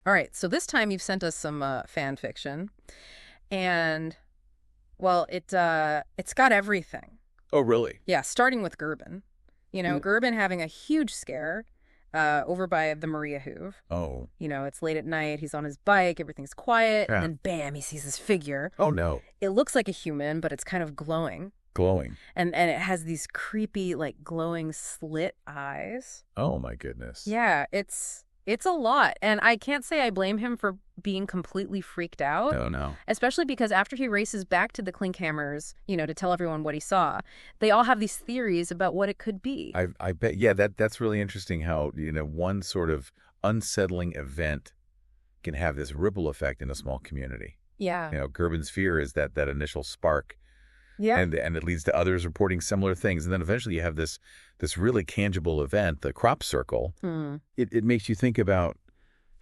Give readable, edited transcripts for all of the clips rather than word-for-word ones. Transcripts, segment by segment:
All right, so this time you've sent us some fan fiction, and, well, it's got everything. Oh, really? Yeah, starting with Gerben. Gerben having a huge scare over by the Maria Hoove. Oh. It's late at night, he's on his bike, everything's quiet, Yeah. and then bam, he sees this figure. Oh, no. It looks like a human, but it's kind of glowing. Glowing. And it has these creepy, like, glowing slit eyes. Oh, my goodness. Yeah, it's a lot. And I can't say I blame him for being completely freaked out. Oh, no. Especially because after he races back to the Klinkhammers, to tell everyone what he saw, they all have these theories about what it could be. I bet. Yeah, that's really interesting how, one sort of unsettling event can have this ripple effect in a small community. Yeah. Gerben's fear is that initial spark. Yeah. And it leads to others reporting similar things. And then eventually you have this really tangible event, the crop circle. It makes you think about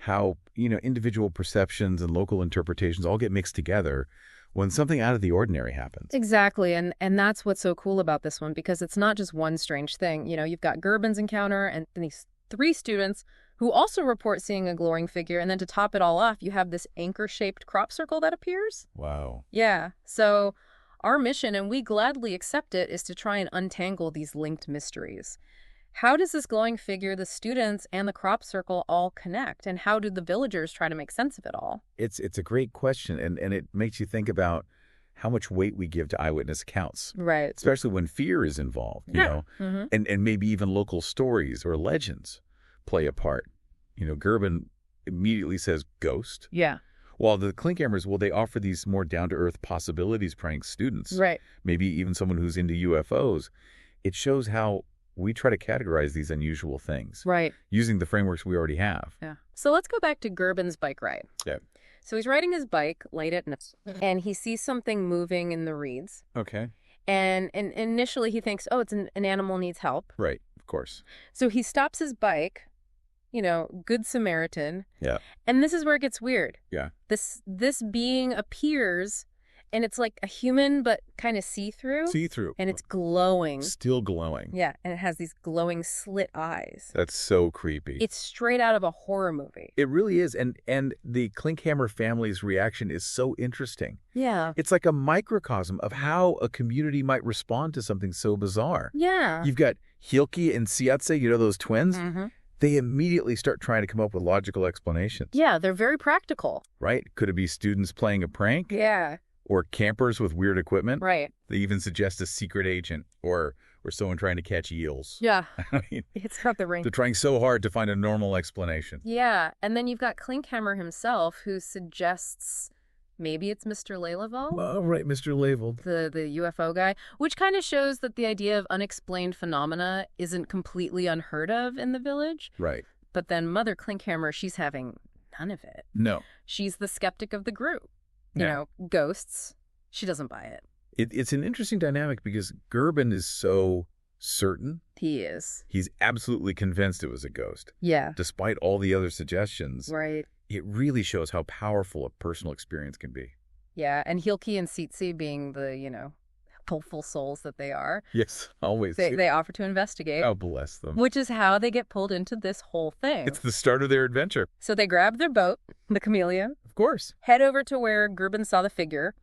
how, individual perceptions and local interpretations all get mixed together when something out of the ordinary happens. Exactly. And that's what's so cool about this one, because it's not just one strange thing. You've got Gerben's encounter and these 3 students who also report seeing a glowing figure. And then to top it all off, you have this anchor-shaped crop circle that appears. Wow. Yeah. So our mission, and we gladly accept it, is to try and untangle these linked mysteries. How does this glowing figure, the students, and the crop circle all connect? And how do the villagers try to make sense of it all? It's a great question, and it makes you think about how much weight we give to eyewitness accounts. Right. Especially when fear is involved, Mm-hmm. and maybe even local stories or legends play a part. Gerben immediately says ghost. Yeah. While the Klinkhammers, they offer these more down-to-earth possibilities prank students. Right. Maybe even someone who's into UFOs. It shows how we try to categorize these unusual things. Right. Using the frameworks we already have. Yeah. So let's go back to Gerben's bike ride. Yeah. So he's riding his bike late at night, and he sees something moving in the reeds. Okay. And initially he thinks, oh, it's an animal needs help. Right. Of course. So he stops his bike, good Samaritan. Yeah. And this is where it gets weird. Yeah. This being appears, and it's like a human, but kind of see-through. See-through. And it's glowing. Still glowing. Yeah, and it has these glowing slit eyes. That's so creepy. It's straight out of a horror movie. It really is. And the Klinkhammer family's reaction is so interesting. Yeah. It's like a microcosm of how a community might respond to something so bizarre. Yeah. You've got Hilke and Siatse, those twins? Mm-hmm. They immediately start trying to come up with logical explanations. Yeah, they're very practical. Right? Could it be students playing a prank? Yeah. Or campers with weird equipment? Right. They even suggest a secret agent or someone trying to catch eels. Yeah. I mean, It's got the ring. they're trying so hard to find a normal explanation. Yeah, and then you've got Klinkhammer himself, who suggests maybe it's Mr. Leyleval, Oh, right, Mr. Labeled. the UFO guy, which kind of shows that the idea of unexplained phenomena isn't completely unheard of in the village. Right. But then Mother Klinkhammer, she's having none of it. No. She's the skeptic of the group. Yeah. Ghosts. She doesn't buy it. It's an interesting dynamic because Gerben is so certain. He is. He's absolutely convinced it was a ghost. Yeah. Despite all the other suggestions, Right. it really shows how powerful a personal experience can be. Yeah, and Hilke and Tsitsi being the, hopeful souls that they are, Yes, always. they offer to investigate. God bless them. Which is how they get pulled into this whole thing. It's the start of their adventure. So they grab their boat, the Kameleon, Of course. head over to where Gerben saw the figure,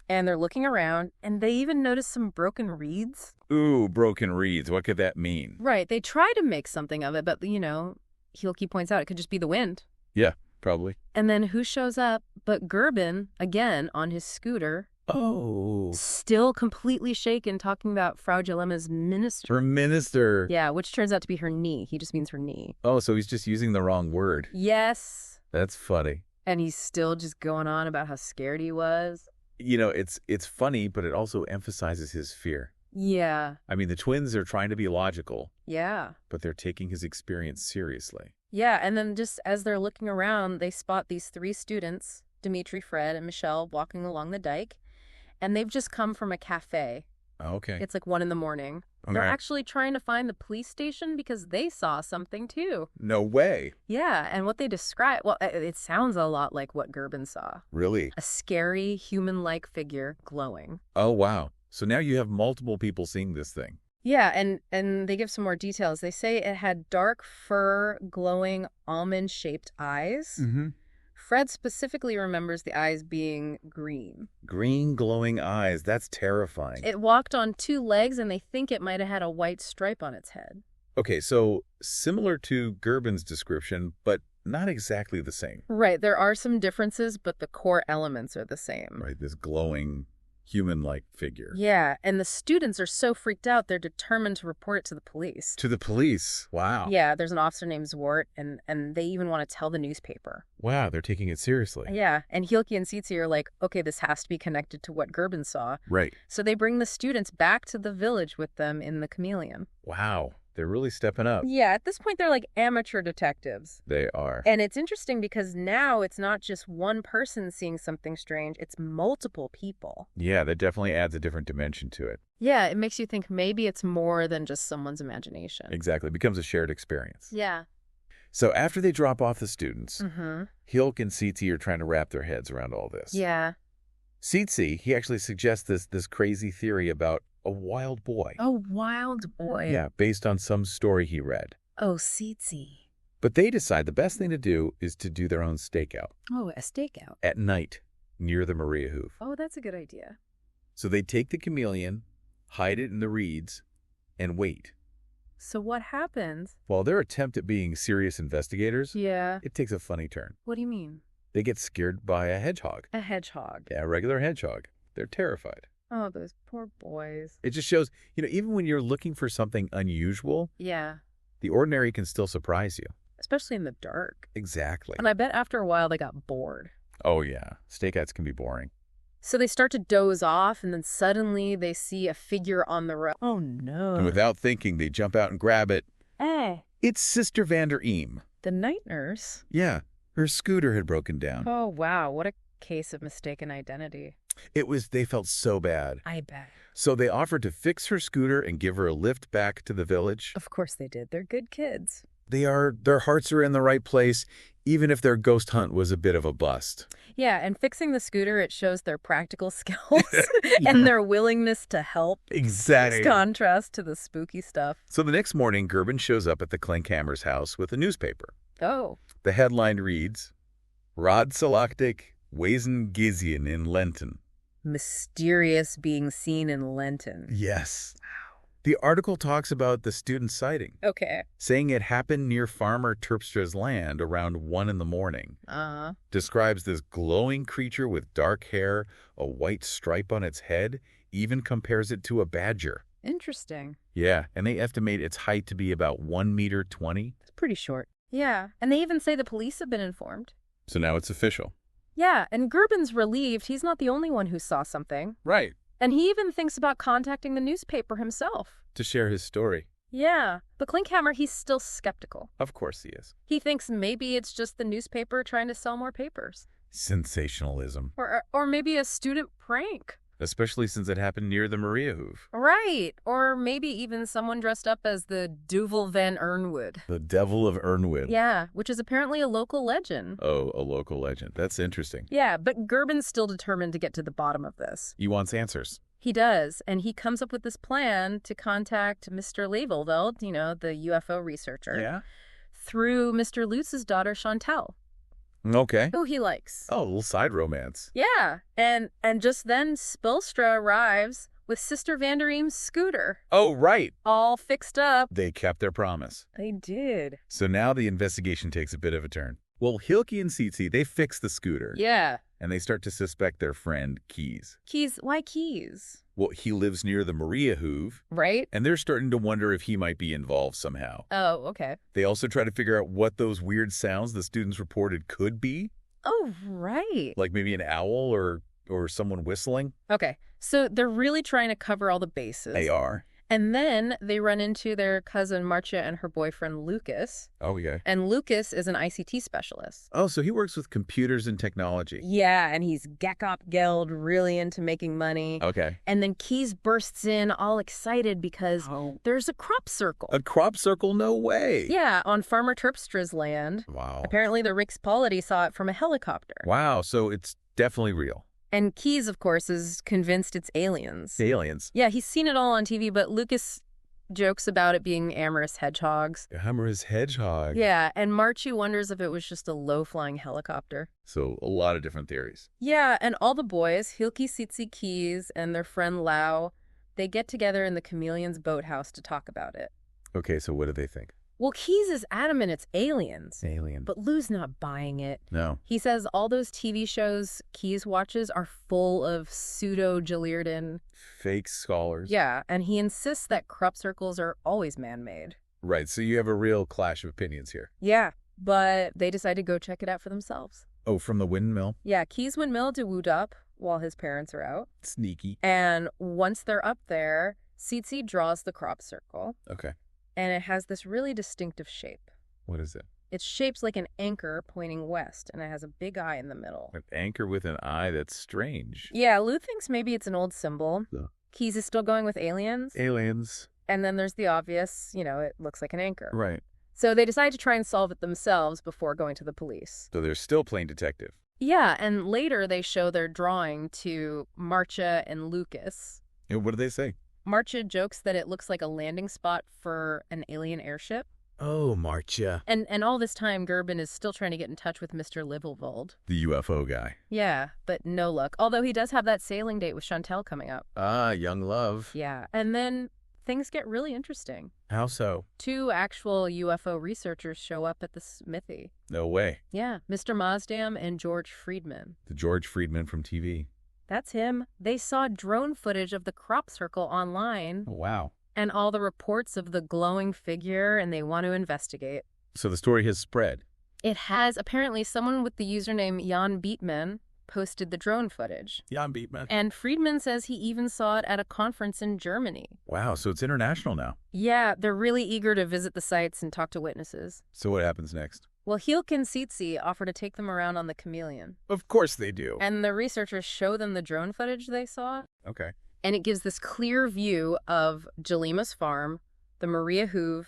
and they're looking around, and they even notice some broken reeds. Ooh, broken reeds. What could that mean? Right. They try to make something of it, but, Hilke points out it could just be the wind. Yeah, probably. And then who shows up but Gerben, again, on his scooter, Oh. still completely shaken, talking about Frau Dilemma's minister. Her minister. Yeah, which turns out to be her knee. He just means her knee. Oh, so he's just using the wrong word. Yes. That's funny. And he's still just going on about how scared he was. It's funny, but it also emphasizes his fear. Yeah. I mean, the twins are trying to be logical, Yeah. but they're taking his experience seriously. Yeah, and then just as they're looking around, they spot these 3 students, Dimitri, Fred, and Michelle, walking along the dike. And they've just come from a cafe. Okay. It's like 1 a.m. They're Okay. actually trying to find the police station because they saw something too. No way. Yeah, and what they describe, well, it sounds a lot like what Gerben saw. Really? A scary, human-like figure glowing. Oh, wow. So now you have multiple people seeing this thing. Yeah, and they give some more details. They say it had dark fur, glowing almond-shaped eyes. Mm-hmm. Fred specifically remembers the eyes being green. Green glowing eyes. That's terrifying. It walked on 2 legs, and they think it might have had a white stripe on its head. Okay, so similar to Gerben's description, but not exactly the same. Right, there are some differences, but the core elements are the same. Right, this glowing, human-like figure. Yeah, and the students are so freaked out, they're determined to report it to the police. To the police? Wow. Yeah, there's an officer named Zwart, and they even want to tell the newspaper. Wow, they're taking it seriously. Yeah, and Hilke and Tsitsi are like, okay, this has to be connected to what Gerben saw. Right. So they bring the students back to the village with them in the Kameleon. Wow, they're really stepping up. Yeah, at this point, they're like amateur detectives. They are. And it's interesting because now it's not just one person seeing something strange, it's multiple people. Yeah, that definitely adds a different dimension to it. Yeah, it makes you think maybe it's more than just someone's imagination. Exactly. It becomes a shared experience. Yeah. So after they drop off the students, Mm-hmm. Hilke and Tsitsi are trying to wrap their heads around all this. Yeah. Tsitsi, he actually suggests this crazy theory about a wild boy. Oh, wild boy. Yeah, based on some story he read. Oh, Tsitsi. But they decide the best thing to do is to do their own stakeout Oh, a stakeout. at night near the Maria Hoove. Oh, that's a good idea. So they take the chameleon, hide it in the reeds, and wait. So what happens? While their attempt at being serious investigators, Yeah. it takes a funny turn. What do you mean? They get scared by a hedgehog. A hedgehog. Yeah, a regular hedgehog. They're terrified. Oh, those poor boys. It just shows, even when you're looking for something unusual, Yeah. the ordinary can still surprise you. Especially in the dark. Exactly. And I bet after a while they got bored. Oh, yeah. Stakeouts can be boring. So they start to doze off, and then suddenly they see a figure on the road. Oh, no. And without thinking, they jump out and grab it. Eh. It's Sister Vander Eem. The night nurse? Yeah, her scooter had broken down. Oh, wow. What a case of mistaken identity. They felt so bad. I bet. So they offered to fix her scooter and give her a lift back to the village. Of course they did. They're good kids. Their hearts are in the right place, even if their ghost hunt was a bit of a bust. Yeah, and fixing the scooter, it shows their practical skills and their willingness to help. Exactly. It's contrast to the spooky stuff. So the next morning, Gerben shows up at the Klinkhammer's house with a newspaper. Oh. The headline reads, Rod Salaktik, Wezen Gizian in Lenten. Mysterious being seen in Lenten. Yes. The article talks about the student sighting, Okay. saying it happened near Farmer Terpstra's land around 1 a.m. Uh-huh. Describes this glowing creature with dark hair, a white stripe on its head, even compares it to a badger. Interesting. Yeah, and they estimate its height to be about 1.20 meters. It's pretty short. Yeah, and they even say the police have been informed. So now it's official. Yeah, and Gerben's relieved he's not the only one who saw something. Right. And he even thinks about contacting the newspaper himself. To share his story. Yeah, but Klinkhammer, he's still skeptical. Of course he is. He thinks maybe it's just the newspaper trying to sell more papers. Sensationalism. Or maybe a student prank. Especially since it happened near the Maria Hoove. Right. Or maybe even someone dressed up as the Duvel van Ernwood. The Devil of Ernwood. Yeah, which is apparently a local legend. Oh, a local legend. That's interesting. Yeah, but Gerben's still determined to get to the bottom of this. He wants answers. He does, and he comes up with this plan to contact Mr. Levelveld, the UFO researcher. Yeah? Through Mr. Lutz's daughter, Chantal. Okay. Who he likes. Oh, a little side romance. Yeah, and just then Spilstra arrives with Sister Vander Eem's scooter. Oh, right. All fixed up. They kept their promise. They did. So now the investigation takes a bit of a turn. Well, Hilke and Tsitsi, they fix the scooter. Yeah. And they start to suspect their friend, Keys. Keys? Why Keys? Well, he lives near the Maria Hoove. Right? And they're starting to wonder if he might be involved somehow. Oh, okay. They also try to figure out what those weird sounds the students reported could be. Oh, right. Like maybe an owl or someone whistling. Okay, so they're really trying to cover all the bases. They are. And then they run into their cousin Marcia and her boyfriend Lucas. Oh, yeah. And Lucas is an ICT specialist. Oh, so he works with computers and technology. Yeah, and he's Gekop Geld, really into making money. Okay. And then Keys bursts in all excited because there's a crop circle. A crop circle? No way. Yeah, on Farmer Terpstra's land. Wow. Apparently the Rikspoliti saw it from a helicopter. Wow, so it's definitely real. And Keys, of course, is convinced it's aliens. Aliens. Yeah, he's seen it all on TV, but Lucas jokes about it being amorous hedgehogs. Amorous hedgehog. Yeah, and Marchie wonders if it was just a low-flying helicopter. So a lot of different theories. Yeah, and all the boys, Hilki, Tsitsi, Keys, and their friend Lau, they get together in the Chameleon's boathouse to talk about it. Okay, so what do they think? Well, Keys is adamant it's aliens. Alien. But Lou's not buying it. No. He says all those TV shows Keys watches are full of pseudo-Jalirdan. Fake scholars. Yeah, and he insists that crop circles are always man-made. Right, so you have a real clash of opinions here. Yeah, but they decide to go check it out for themselves. Oh, from the windmill? Yeah, Keys windmill to woot up while his parents are out. Sneaky. And once they're up there, Tsitsi draws the crop circle. Okay. And it has this really distinctive shape. What is it? It's shaped like an anchor pointing west, and it has a big eye in the middle. An anchor with an eye? That's strange. Yeah, Lou thinks maybe it's an old symbol. Yeah. Keys is still going with aliens. Aliens. And then there's the obvious, it looks like an anchor. Right. So they decide to try and solve it themselves before going to the police. So they're still playing detective. Yeah, and later they show their drawing to Marcia and Lucas. And what do they say? Marcia jokes that it looks like a landing spot for an alien airship. Oh, Marcia. And all this time, Gerben is still trying to get in touch with Mr. Livelvold. The UFO guy. Yeah, but no luck. Although he does have that sailing date with Chantel coming up. Ah, young love. Yeah, and then things get really interesting. How so? 2 actual UFO researchers show up at the smithy. No way. Yeah, Mr. Mazdam and George Friedman. The George Friedman from TV. That's him. They saw drone footage of the crop circle online. Oh, wow. And all the reports of the glowing figure, and they want to investigate. So the story has spread. It has. Apparently, someone with the username Jan Beatman posted the drone footage. Jan Beatman. And Friedman says he even saw it at a conference in Germany. Wow, so it's international now. Yeah, they're really eager to visit the sites and talk to witnesses. So what happens next? Well, Hilk and Tsitsi offer to take them around on the Chameleon. Of course they do. And the researchers show them the drone footage they saw. Okay. And it gives this clear view of Jalima's farm, the Maria Hoove,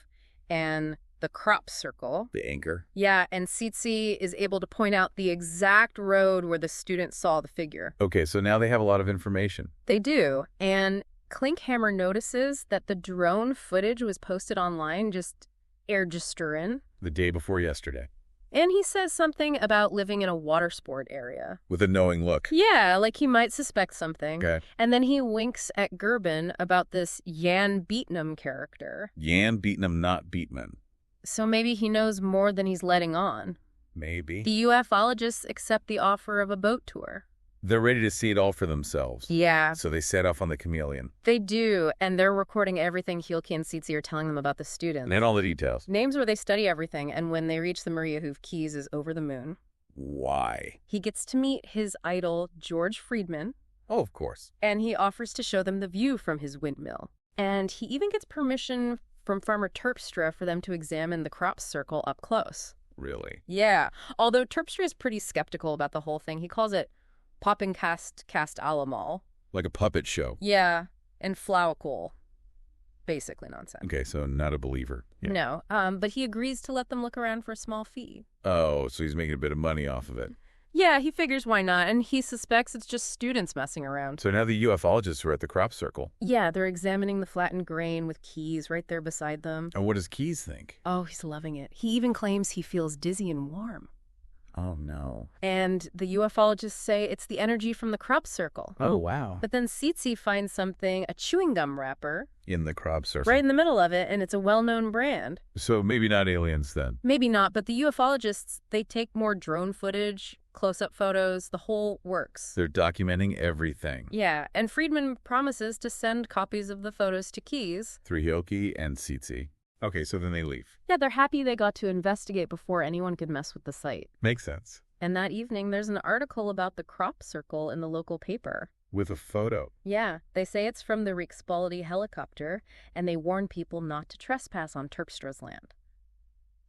and the crop circle. The anchor. Yeah, and Tsitsi is able to point out the exact road where the students saw the figure. Okay, so now they have a lot of information. They do. And Klinkhammer notices that the drone footage was posted online just ergisteren. The day before yesterday. And he says something about living in a water sport area. With a knowing look. Yeah, like he might suspect something. Okay. And then he winks at Gerben about this Jan Beatnam character. Jan Beatnam, not Beatman. So maybe he knows more than he's letting on. Maybe. The ufologists accept the offer of a boat tour. They're ready to see it all for themselves. Yeah. So they set off on the Chameleon. They do, and they're recording everything Hilki and Tsitsi are telling them about the students. And all the details. Names where they study everything, and when they reach the Maria Hoove, Keys is over the moon. Why? He gets to meet his idol, George Friedman. Oh, of course. And he offers to show them the view from his windmill. And he even gets permission from Farmer Terpstra for them to examine the crop circle up close. Really? Yeah, although Terpstra is pretty skeptical about the whole thing. He calls it Poppenkast allemal. Like a puppet show. Yeah, and flauwekul. Basically nonsense. Okay, so not a believer. Yeah. No, but he agrees to let them look around for a small fee. Oh, so he's making a bit of money off of it. Yeah, he figures why not, and he suspects it's just students messing around. So now the ufologists are at the crop circle. Yeah, they're examining the flattened grain with Keys right there beside them. And what does Keys think? Oh, he's loving it. He even claims he feels dizzy and warm. Oh, no. And the ufologists say it's the energy from the crop circle. Oh, wow. But then Tsitsi finds something, a chewing gum wrapper. In the crop circle. Right in the middle of it, and it's a well-known brand. So maybe not aliens then. Maybe not, but the ufologists, they take more drone footage, close-up photos, the whole works. They're documenting everything. Yeah, and Friedman promises to send copies of the photos to Keys. Through Hilki and Tsitsi. Okay, so then they leave. Yeah, they're happy they got to investigate before anyone could mess with the site. Makes sense. And that evening, there's an article about the crop circle in the local paper. With a photo. Yeah, they say it's from the Rikspoliti helicopter, and they warn people not to trespass on Terpstra's land.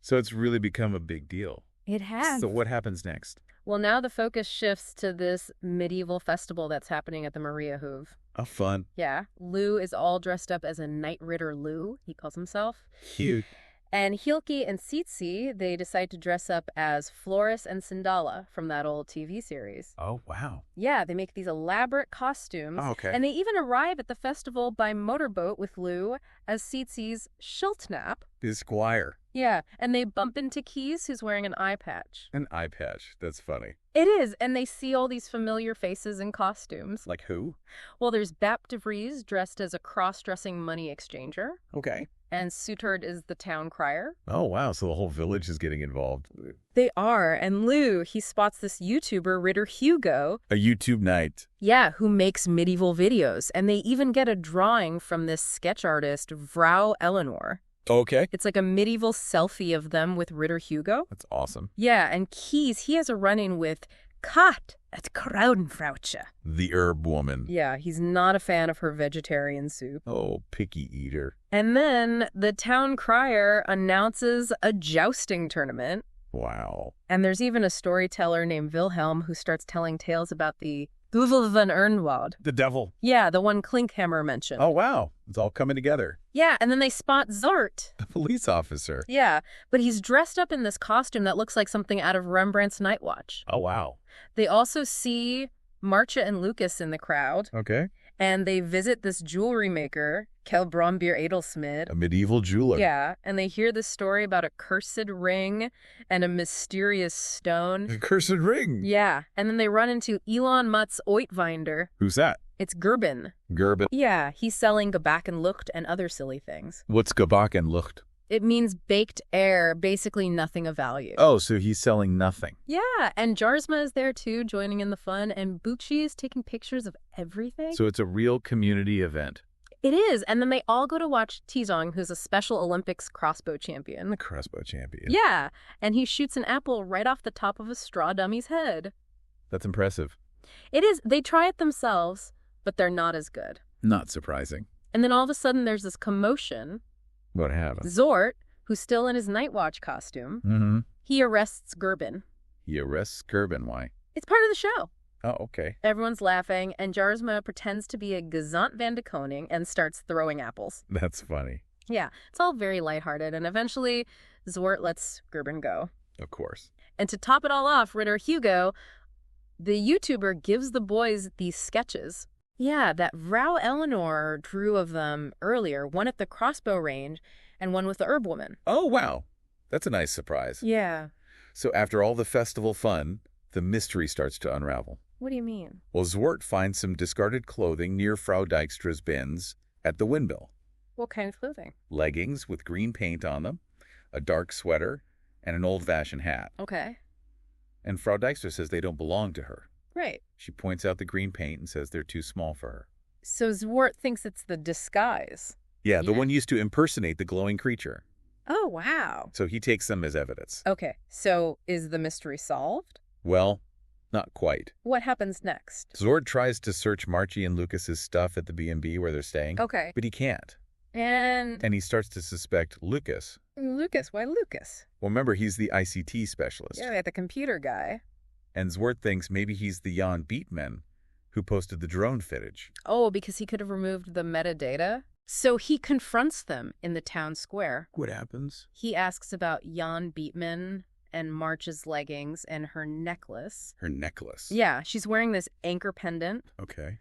So it's really become a big deal. It has. So what happens next? Well, now the focus shifts to this medieval festival that's happening at the Maria Hoove. Oh, fun. Yeah, Lou is all dressed up as a Knight Ritter Lou, he calls himself. Cute. And Hilki and Tsitsi, they decide to dress up as Floris and Sindala from that old TV series. Oh, wow. Yeah, they make these elaborate costumes. Oh, okay. And they even arrive at the festival by motorboat with Lou as Tsitsi's Schultnap. His squire. Yeah, and they bump into Keys, who's wearing an eye patch. An eye patch. That's funny. It is, and they see all these familiar faces in costumes. Like who? Well, there's Bap de Vries dressed as a cross-dressing money exchanger. Okay. And Sutard is the town crier. Oh, wow. So the whole village is getting involved. They are. And Lou, he spots this YouTuber, Ritter Hugo. A YouTube night. Yeah, who makes medieval videos. And they even get a drawing from this sketch artist, Vrouw Eleanor. Okay. It's like a medieval selfie of them with Ritter Hugo. That's awesome. Yeah, and Keys, he has a run-in with Kat at Kraudenfrauche. The herb woman. Yeah, he's not a fan of her vegetarian soup. Oh, picky eater. And then the town crier announces a jousting tournament. Wow. And there's even a storyteller named Wilhelm who starts telling tales about the Duvel van Ernwoud. The devil. Yeah, the one Klinkhammer mentioned. Oh, wow. It's all coming together. Yeah, and then they spot Zort. The police officer. Yeah, but he's dressed up in this costume that looks like something out of Rembrandt's Night Watch. Oh, wow. They also see Marcia and Lucas in the crowd. Okay. And they visit this jewelry maker, Kel Brombier Edelsmid. A medieval jeweler. Yeah, and they hear this story about a cursed ring and a mysterious stone. The cursed ring. Yeah, and then they run into Elon Mutt's Oitwinder. Who's that? It's Gerben. Gerben. Yeah, he's selling Gebak and Lucht and other silly things. What's Gebak and Lucht? It means baked air, basically nothing of value. Oh, so he's selling nothing. Yeah, and Jarzma is there too, joining in the fun, and Bucci is taking pictures of everything. So it's a real community event. It is, and then they all go to watch Tizong, who's a Special Olympics crossbow champion. The crossbow champion. Yeah, and he shoots an apple right off the top of a straw dummy's head. That's impressive. It is. They try it themselves, but they're not as good. Not surprising. And then all of a sudden there's this commotion. What happened? Zort, who's still in his Night Watch costume, he arrests Gerben. He arrests Gerben. Why? It's part of the show. Oh, okay. Everyone's laughing, and Jarzma pretends to be a Gezant van de Koning and starts throwing apples. That's funny. Yeah, it's all very lighthearted, and eventually Zort lets Gerben go. Of course. And to top it all off, Ritter Hugo, the YouTuber, gives the boys these sketches. Yeah, that Vrouw Eleanor drew of them earlier, one at the crossbow range and one with the herb woman. Oh, wow. That's a nice surprise. Yeah. So after all the festival fun, the mystery starts to unravel. What do you mean? Well, Zwart finds some discarded clothing near Frau Dijkstra's bins at the windmill. What kind of clothing? Leggings with green paint on them, a dark sweater, and an old-fashioned hat. Okay. And Frau Dijkstra says they don't belong to her. Right. She points out the green paint and says they're too small for her. So Zwart thinks it's the disguise. Yeah, the one used to impersonate the glowing creature. Oh, wow. So he takes them as evidence. Okay, so is the mystery solved? Well, not quite. What happens next? Zord tries to search Marchie and Lucas's stuff at the B&B where they're staying. Okay. But he can't. And he starts to suspect Lucas. Lucas? Why Lucas? Well, remember, he's the ICT specialist. Yeah, the computer guy. And Zwart thinks maybe he's the Jan Beatman who posted the drone footage. Oh, because he could have removed the metadata? So he confronts them in the town square. What happens? He asks about Jan Beatman and March's leggings and her necklace. Her necklace? Yeah, she's wearing this anchor pendant. Okay.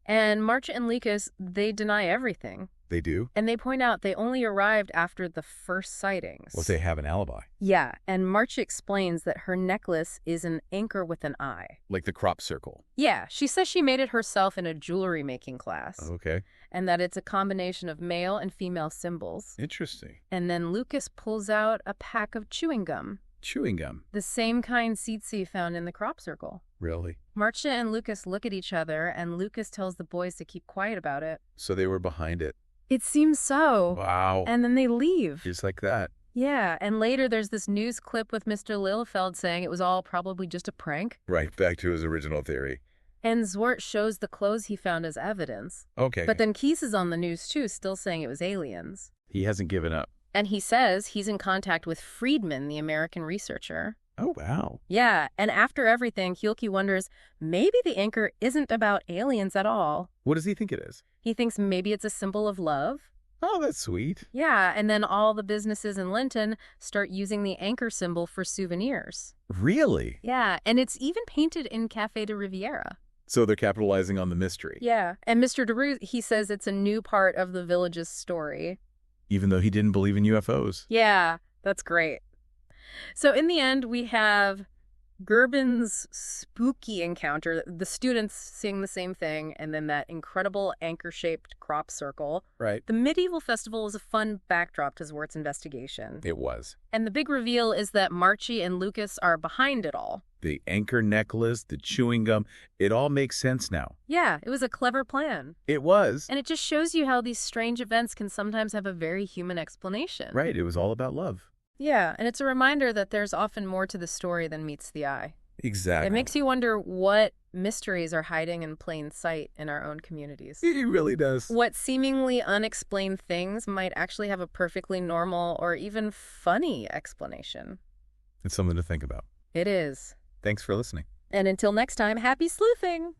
And Marcha and Lucas, they deny everything. They do? And they point out they only arrived after the first sightings. Well, they have an alibi. Yeah, and Marcha explains that her necklace is an anchor with an eye. Like the crop circle? Yeah, she says she made it herself in a jewelry making class. Okay. And that it's a combination of male and female symbols. Interesting. And then Lucas pulls out a pack of chewing gum. Chewing gum? The same kind Tsitsi found in the crop circle. Really? Marcha and Lucas look at each other, and Lucas tells the boys to keep quiet about it. So they were behind it. It seems so. Wow. And then they leave. Just like that. Yeah, and later there's this news clip with Mr. Lillefeld saying it was all probably just a prank. Right, back to his original theory. And Zwart shows the clothes he found as evidence. Okay. But then Keys is on the news too, still saying it was aliens. He hasn't given up. And he says he's in contact with Friedman, the American researcher. Oh, wow. Yeah, and after everything, Hulki wonders maybe the anchor isn't about aliens at all. What does he think it is? He thinks maybe it's a symbol of love. Oh, that's sweet. Yeah, and then all the businesses in Linton start using the anchor symbol for souvenirs. Really? Yeah, and it's even painted in Café de Riviera. So they're capitalizing on the mystery. Yeah, and Mr. DeRue, he says it's a new part of the village's story. Even though he didn't believe in UFOs. Yeah, that's great. So in the end, we have Gerben's spooky encounter, the students seeing the same thing, and then that incredible anchor-shaped crop circle. Right. The medieval festival is a fun backdrop to Zwart's investigation. It was. And the big reveal is that Marchie and Lucas are behind it all. The anchor necklace, the chewing gum, it all makes sense now. Yeah, it was a clever plan. It was. And it just shows you how these strange events can sometimes have a very human explanation. Right, it was all about love. Yeah, and it's a reminder that there's often more to the story than meets the eye. Exactly. It makes you wonder what mysteries are hiding in plain sight in our own communities. It really does. What seemingly unexplained things might actually have a perfectly normal or even funny explanation. It's something to think about. It is. Thanks for listening. And until next time, happy sleuthing!